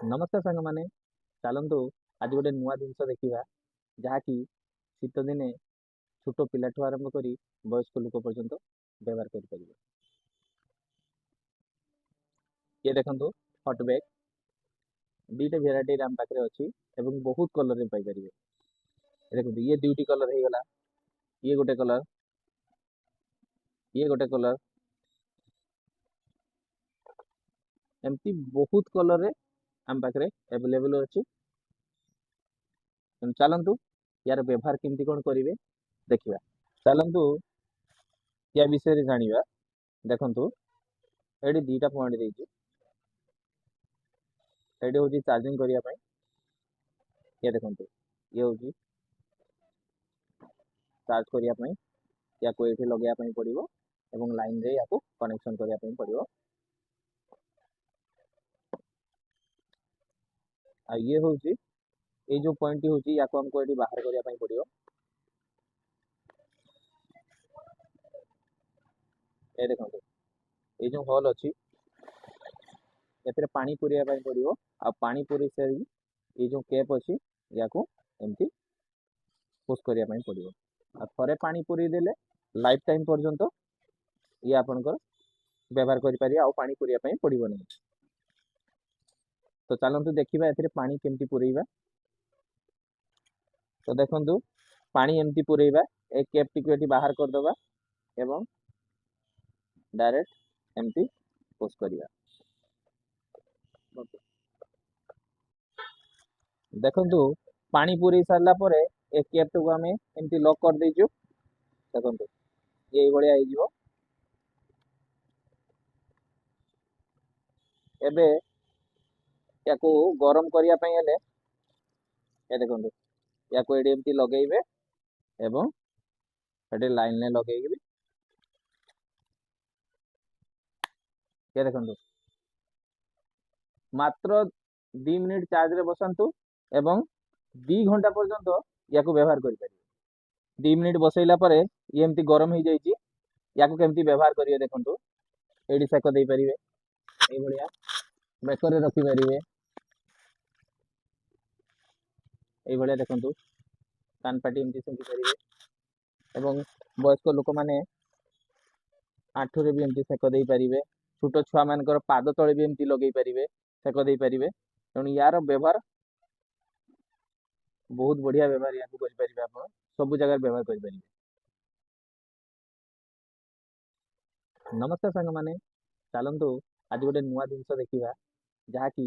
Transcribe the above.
नमस्कार सांग माने चलतु आज गोटे नुआ जिनस देखा जहाँकि शीत दिने छोट पिला आरंभ कर वयस्क लोक पर्यंत व्यवहार कर ये देखो हट बैग दीटा भेराइटी आम पाखे अच्छी बहुत कलर पाइपर देखो ये दुईटी कलर हो गला ये गोटे कलर ये गोटे कलर एमती बहुत कलर रे आम पाखे एवेलेबल अच्छी चलतु यार व्यवहार केमती कौन करेंगे देखा चलतु या विषय जाना देखु ये दीटा पॉइंट देती ये हूँ चार्जिंग करने ये देखो ये हूँ चार्ज करने या ये लगे पड़ो एवं लाइन रे या कनेक्शन करने पड़ो आ ये हूँ ये जो पॉइंट हूँ या हमको ये बाहर करने पड़ो ये देखो ये जो हॉल अच्छी एथे पानी पूरैया पड़ो आ पानी पूरी से ये जो कैप अच्छी या एमती पुश करने पड़ो आ थे पानी पूरी देले लाइफ टाइम पर्यंत ये आपंकर व्यवहार करें आ पानी पूरैया पड़ो नहीं तो चलतु देखा ए पानी केमती पूरेबा तो देखु पानी एमती पूरेबा एक कैप टी बाहर करदे एवं डायरेक्ट एमती पुश करिया देखु पानी पूरी सारा पर एक कैप को आम एमती लॉक कर देचु देखु ये भाया एबे या गरम करने ये देखो या एमती लगे एवं ये लाइन में लगे ये देखो मात्र 2 मिनिट चार्ज रे बसंतु एवं 2 घंटा पर्यंत या व्यवहार करें 2 मिनिट बसैला ये एमती गरम हो जाइए या केमती व्यवहार करेंगे देखो ये सेक दे पारे ये बेकर रखिपारे ये देखो कानपाटी एमती सेंकी पारे एवं वयस्क लोक मैंने आंठुरे भी एमती सेक दे पारे छोट छुआ मान पाद तले भी एमती लगे पारे सेक दे पारे तेणु यार व्यवहार बहुत बढ़िया व्यवहार या सब जगह व्यवहार करें नमस्कार सांग माने चलतु आज गोटे नुआ जिनस देखा जहाँकि